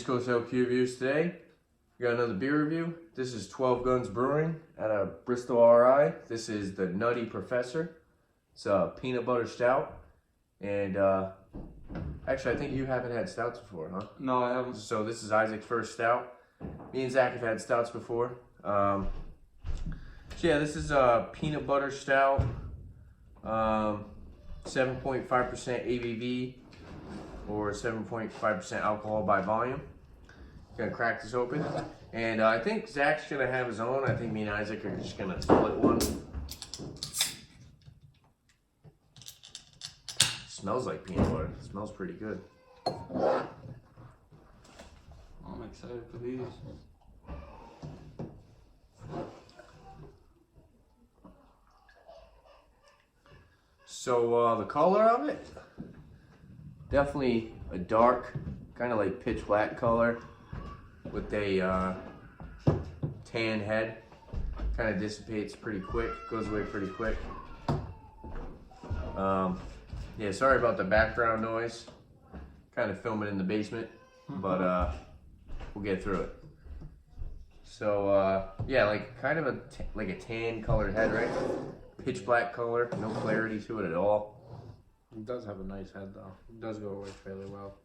Coast LQ reviews today. We got another beer review. This is 12 Guns Brewing out of Bristol RI. This is the Nutty Professor. It's a peanut butter stout. And actually, I think you haven't had stouts before, huh? No, I haven't. So this is Isaac's first stout. Me and Zach have had stouts before. So yeah, this is a peanut butter stout. 7.5% ABV or 7.5% alcohol by volume. Gonna crack this open, and I think Zach's gonna have his own. I think me and Isaac are just gonna split one. Smells like peanut butter. It smells pretty good. I'm excited for these. So the color of it, definitely a dark, kind of like pitch black color with a tan head. Kind of dissipates pretty quick, goes away pretty quick. Yeah, sorry about the background noise. Kind of filming in the basement, but we'll get through it. So yeah, like kind of like a tan colored head, right? Pitch black color, no clarity to it at all. It does have a nice head though. It does go away fairly well.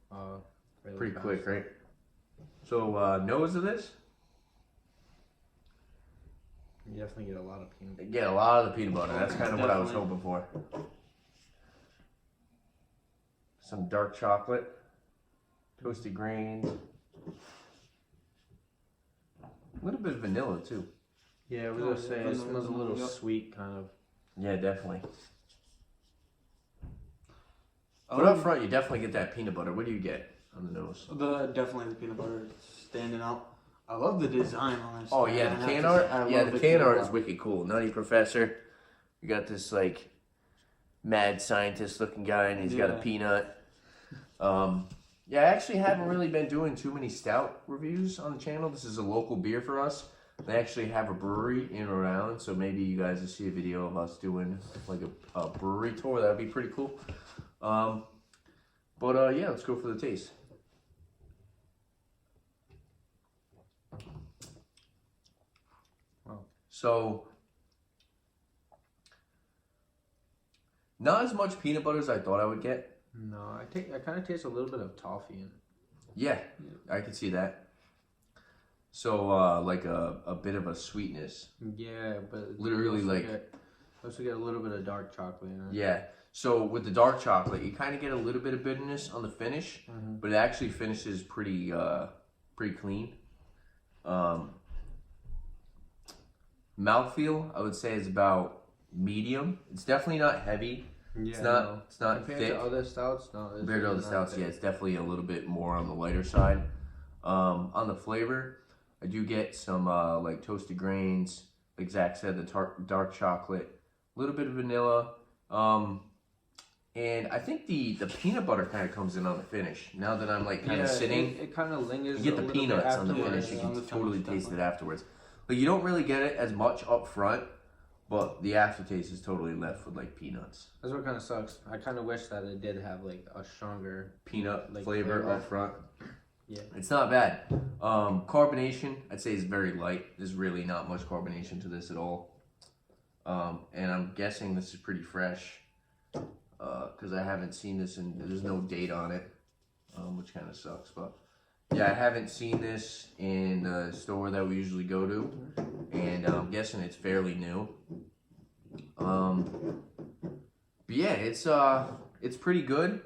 Pretty quick, right? So nose of this? You definitely get a lot of peanut butter. Get a lot of the peanut butter. That's kind of what I was hoping for. Some dark chocolate, toasted grains, a little bit of vanilla too. Yeah, I was gonna say it smells a little sweet, kind of. Yeah, definitely. But up front, you definitely get that peanut butter. What do you get on the nose? Definitely the peanut butter standing out. I love the design on this. Oh yeah, the can art. Yeah, the can art is wicked cool. Nutty Professor. You got this like mad scientist looking guy, and he's got a peanut. Yeah, I actually haven't really been doing too many stout reviews on the channel. This is a local beer for us. They actually have a brewery in Rhode Island, so maybe you guys will see a video of us doing like a brewery tour. That would be pretty cool. But yeah, let's go for the taste. Wow. So, not as much peanut butter as I thought I would get. No, I kind of taste a little bit of toffee in it. Yeah, I can see that. So, like a bit of a sweetness. Yeah, but literally like. Also get a little bit of dark chocolate in it. Yeah. So with the dark chocolate, you kind of get a little bit of bitterness on the finish, but it actually finishes pretty clean. Mouthfeel, I would say, is about medium. It's definitely not heavy. Yeah, it's not compared thick. to other stouts, no. Compared to other stouts, yeah, it's definitely a little bit more on the lighter side. On the flavor, I do get some like toasted grains, like Zach said, the dark chocolate, a little bit of vanilla. And I think the peanut butter kind of comes in on the finish. Now that I'm like kind of sitting, it kind of lingers. You get the peanuts on the finish. You can totally taste it afterwards. But you don't really get it as much up front, but the aftertaste is totally left with like peanuts. That's what kind of sucks. I kind of wish that it did have like a stronger peanut flavor up front. Yeah, it's not bad. Carbonation, I'd say, is very light. There's really not much carbonation to this at all. And I'm guessing this is pretty fresh. Because I haven't seen this and there's no date on it, which kind of sucks. But yeah, I haven't seen this in the store that we usually go to, and I'm guessing it's fairly new. But yeah, it's pretty good.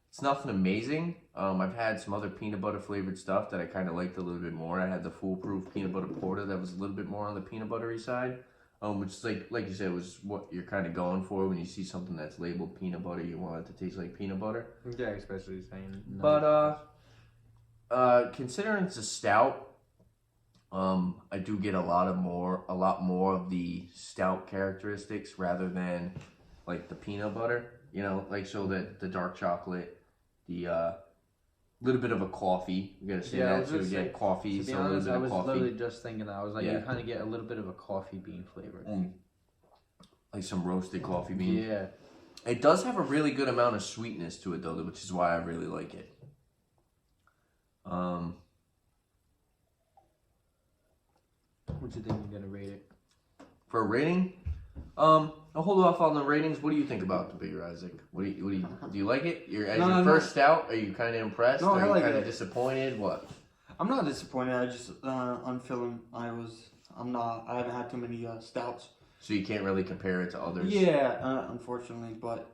It's nothing amazing. I've had some other peanut butter flavored stuff that I kind of liked a little bit more. I had the Foolproof peanut butter porter that was a little bit more on the peanut buttery side. Which is like you said, was what you're kind of going for when you see something that's labeled peanut butter. You want it to taste like peanut butter. Yeah, especially saying. But considering it's a stout, I do get a lot more of the stout characteristics rather than like the peanut butter. You know, like so that the dark chocolate, the little bit of a coffee. You gotta say that too. Yeah, coffee. To be honest, I was literally just thinking that. I was like, you kind of get a little bit of a coffee bean flavor. Like some roasted coffee beans. Yeah. It does have a really good amount of sweetness to it though, which is why I really like it. What you think you're gonna rate it? For a rating, I'll hold off on the ratings. What do you think about the beer, Isaac? Do you like it? As your first stout, are you kind of impressed? No, are I you like kind of it. disappointed? What? I'm not disappointed. I just on filling, I haven't had too many stouts. So you can't really compare it to others. Yeah, unfortunately, but.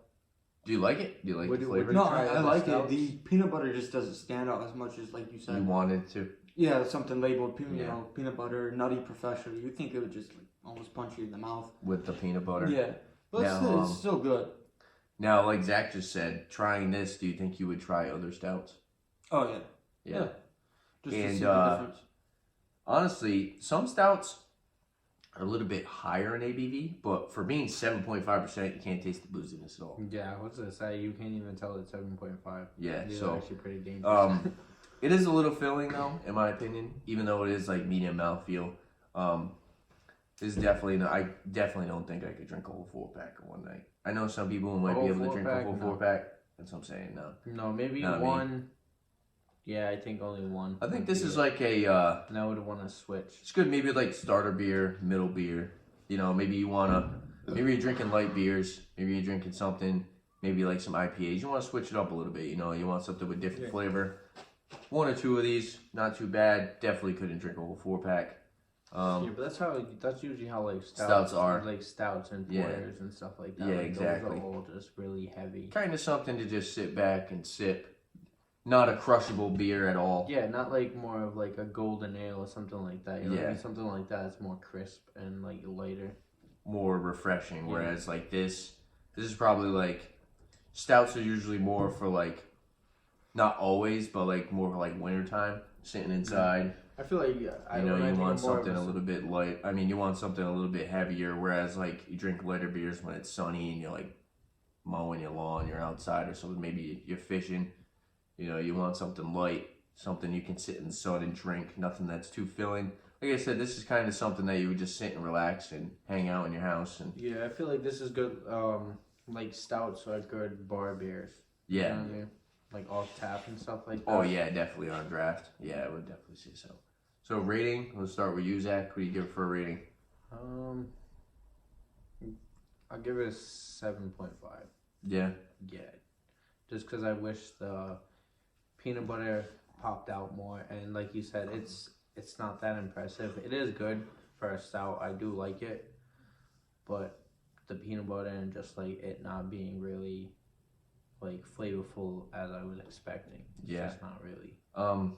Do you like it? Do you like the flavor? No, I like it. The peanut butter just doesn't stand out as much as, like you said. You wanted to. Yeah, something labeled peanut butter, nutty professional. You think it would just almost punch you in the mouth With the peanut butter. Yeah, but Now, it's still good. Now, like Zach just said, trying this, do you think you would try other stouts? Oh yeah. Yeah. Just And, to see the difference. Honestly, some stouts are a little bit higher in ABV, but for being 7.5%, you can't taste the booziness at all. Yeah, what's it say? You can't even tell it's 7.5. Yeah, These so are actually pretty dangerous. it is a little filling though, in my opinion, even though it is like medium mouthfeel. This is definitely I definitely don't think I could drink a whole 4-pack in one night. I know some people might be able to drink a whole 4-pack. That's what I'm saying. No. No, maybe Not one. me. Yeah, I think only one. I think this is like a. And I would want to switch. It's good. Maybe like starter beer, middle beer. You know, maybe you wanna. Maybe you're drinking light beers. Maybe you're drinking something. Maybe like some IPAs. You want to switch it up a little bit. You know, you want something with different flavor. 1 or 2 of these, not too bad. Definitely couldn't drink a whole 4-pack. Yeah, but that's usually how like Stouts are. like stouts and porters and stuff like that. Yeah, like, exactly. Those are all just really heavy. Kind of something to just sit back and sip. Not a crushable beer at all. Yeah, not like more of like a golden ale or something like that. You know, Yeah. maybe something like that. It's more crisp and like lighter. More refreshing. Whereas like this is probably like stouts are usually more for like, not always, but like more for like wintertime, sitting inside. I feel like You want something a little bit light. I mean, you want something a little bit heavier. Whereas like you drink lighter beers when it's sunny and you're like mowing your lawn, you're outside or something. Maybe you're fishing. You know, you want something light, something you can sit in the sun and drink. Nothing that's too filling. Like I said, this is kind of something that you would just sit and relax and hang out in your house. And yeah, I feel like this is good. Like stouts are good bar beers. yeah. You know what I mean? Like off tap and stuff like that. Oh yeah, definitely on draft. Yeah, I would definitely say so. So rating, let's start with you, Zach. What do you give it for a rating? I'll give it a 7.5. Yeah. Yeah, just because I wish the peanut butter popped out more, and like you said, it's not that impressive. It is good for a stout. I do like it, but the peanut butter and just like it not being really like flavorful as I was expecting. It's just not really. I'm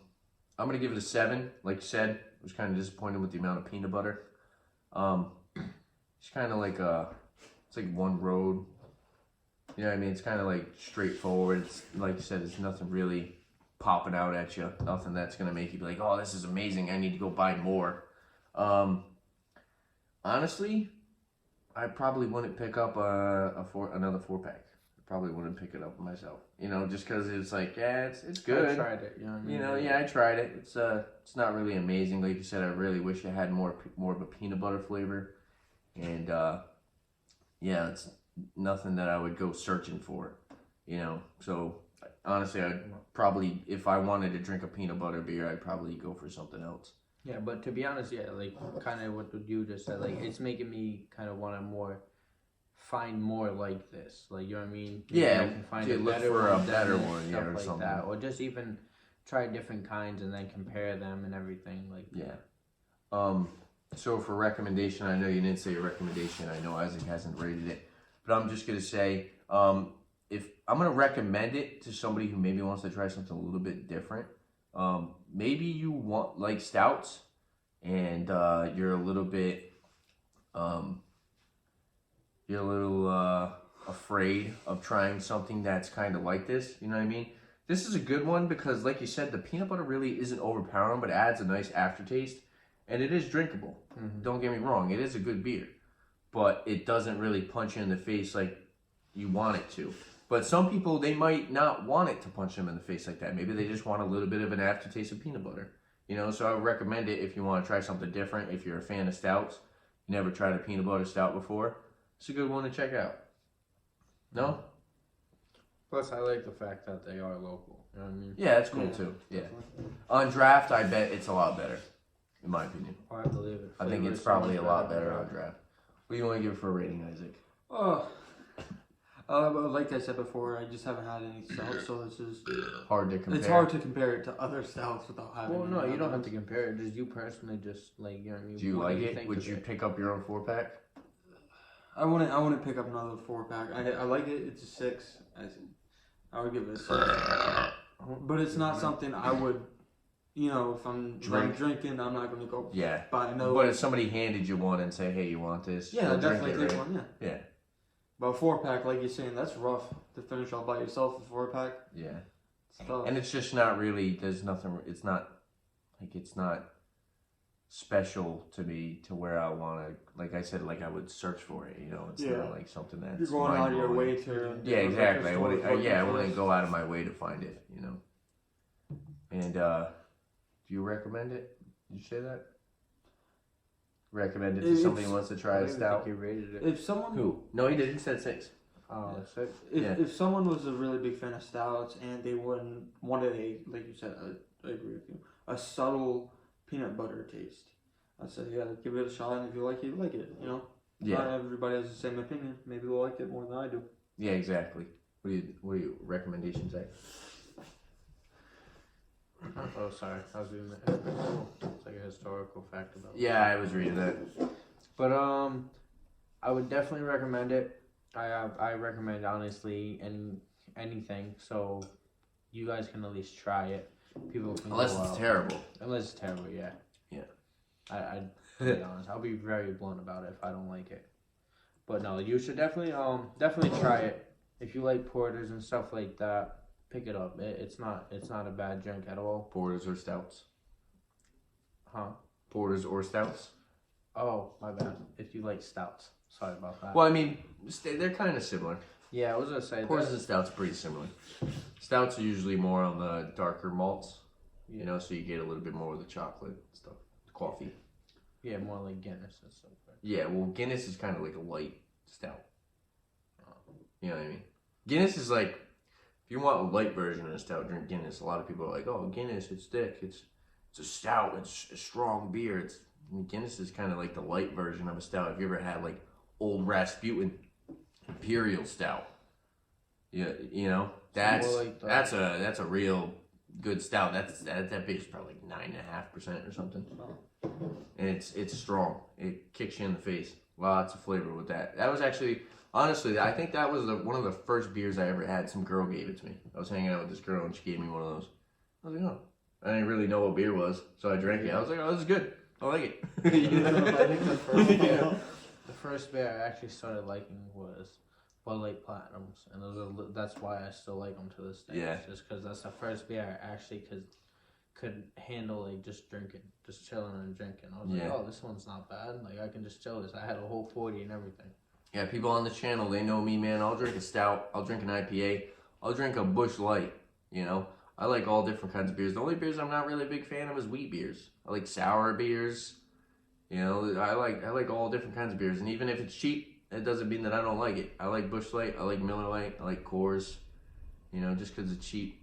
gonna give it a 7. Like you said, I was kind of disappointed with the amount of peanut butter. It's kind of like it's like one road. You know what I mean? It's kind of like straightforward. It's like you said, it's nothing really popping out at you. Nothing that's gonna make you be like, oh, this is amazing. I need to go buy more. Honestly, I probably wouldn't pick up another 4-pack. Probably wouldn't pick it up myself, you know, just because it's like, yeah, it's good. I tried it, you know what I mean? You know, yeah, I tried it. It's not really amazing. Like you said, I really wish it had more of a peanut butter flavor, and yeah, it's nothing that I would go searching for, you know. So honestly, I'd probably, if I wanted to drink a peanut butter beer, I'd probably go for something else. Yeah, but to be honest, yeah, like kind of what you just said, like it's making me kind of want to find more like this, like, you know what I mean? Maybe Yeah, I can find to a look better for a one better than this, one, yeah, stuff or like something. that, or just even try different kinds and then compare them and everything, like. Yeah. So for recommendation, I know you didn't say your recommendation. I know Isaac hasn't rated it, but I'm just gonna say, if I'm gonna recommend it to somebody who maybe wants to try something a little bit different, maybe you want like stouts, and you're a little bit, afraid of trying something that's kind of like this. You know what I mean? This is a good one because, like you said, the peanut butter really isn't overpowering, but adds a nice aftertaste, and it is drinkable. Mm-hmm. Don't get me wrong; it is a good beer, but it doesn't really punch you in the face like you want it to. But some people, they might not want it to punch them in the face like that. Maybe they just want a little bit of an aftertaste of peanut butter. You know, so I would recommend it if you want to try something different. If you're a fan of stouts, you never tried a peanut butter stout before, it's a good one to check out. No? Plus, I like the fact that they are local. You know what I mean? Yeah, that's cool too. Yeah. On draft, I bet it's a lot better. in my opinion. I believe it. I think Flavor it's is so probably much a lot better better on draft. What do you want to give it for a rating, Isaac? Oh, like I said before, I just haven't had any stouts, so this is Hard to compare. it's hard to compare it to other stouts without having. Well, no, any you don't have others. to compare it. Just you personally, just like you know what I mean. Do you What like do it? think Would of you it? pick up your own 4-pack? I wouldn't pick up another 4-pack. I like it. It's a 6. I would give it a 6. But it's not something I would, you know, if I'm drinking, I'm not going to go Yeah. buy another. But if somebody handed you one and say, "Hey, you want this?" Yeah, you'll I drink definitely it, take right? one. Yeah. Yeah. But a 4-pack, like you're saying, that's rough to finish all by yourself. A 4-pack. Yeah. It's tough. And it's just not really. There's nothing. It's not special to me to where I want to. Like I said, like I would search for it. You know, it's Yeah. not like something that's You're going out of your mind-blowing. way to. Yeah, exactly. I wouldn't. wouldn't go out of my way to find it. You know. And do you recommend it? Did you say that? Recommend it to If- somebody who wants to try I a don't even stout? think you rated it. If someone Who? No, he didn't. He said 6. Oh, Yeah. 6. If someone was a really big fan of stouts and they wanted a, like you said, I agree with you, a subtle peanut butter taste, I'd say, yeah, give it a shot, and if you like it, you like it, you know? Yeah. Not everybody has the same opinion. Maybe they'll like it more than I do. Yeah, exactly. What do you recommendations say? Oh, sorry. I was reading the it's like a historical fact about it. Yeah, I was reading that. But I would definitely recommend it. I recommend honestly anything, so you guys can at least try it. People can Unless go it's out. terrible. Unless it's terrible, yeah. Yeah. I'd be honest. I'll be very blunt about it if I don't like it. But no, you should definitely try it. If you like porters and stuff like that, pick it up. It's not a bad drink at all. Porters or stouts? Huh? Porters or stouts? Oh, my bad. If you like stouts. Sorry about that. Well, I mean, they're kind of similar. Yeah, I was gonna say Porters that. and stouts are pretty similar. Stouts are usually more on the darker malts, Yeah. you know, so you get a little bit more of the chocolate stuff, coffee. Yeah, more like Guinness and stuff. Right? Yeah, well, Guinness is kind of like a light stout. You know what I mean? Guinness is like, if you want a light version of a stout, drink Guinness. A lot of people are like, "Oh, Guinness, it's thick. It's a stout. It's a strong beer." Guinness is kind of like the light version of a stout. Have you ever had like Old Rasputin Imperial Stout? Yeah, you know that's more like the- that's a real good stout. That beer's probably like 9.5% or something, and it's strong. It kicks you in the face. Lots of flavor with that. That was actually. Honestly, I think that was one of the first beers I ever had. Some girl gave it to me. I was hanging out with this girl and she gave me one of those. I was like, oh. I didn't really know what beer was, so I drank it. I was like, oh, this is good. I like it. You know? I think the first beer I actually started liking was Bud Light Platinums, and that's why I still like them to this day. Yeah. Just because that's the first beer I actually could handle, like just drinking, just chilling and drinking. I was like, Yeah. oh, this one's not bad. Like I can just chill this. I had a whole 40 and everything. Yeah, people on the channel, they know me, man. I'll drink a stout. I'll drink an IPA. I'll drink a Busch Light, you know. I like all different kinds of beers. The only beers I'm not really a big fan of is wheat beers. I like sour beers. You know, I like all different kinds of beers. And even if it's cheap, it doesn't mean that I don't like it. I like Busch Light. I like Miller Lite. I like Coors. You know, just because it's cheap.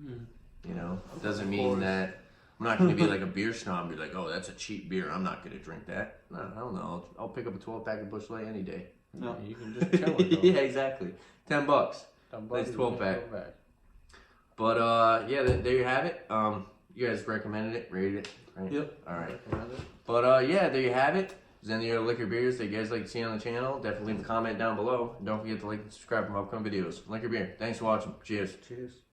You know, it doesn't mean that I'm not going to be like a beer snob and be like, oh, that's a cheap beer. I'm not going to drink that. No, I don't know. I'll pick up a 12-pack of Busch Light any day. No. You can just chill with them. Yeah, exactly. $10. Nice 12-pack. But yeah, there you have it. You guys recommended it, rated it, right? Yep. All right. But yeah, there you have it. If there's any other liquor beers that you guys like to see on the channel, definitely leave a comment down below. And don't forget to like and subscribe for upcoming videos. Liquor beer. Thanks for watching. Cheers. Cheers.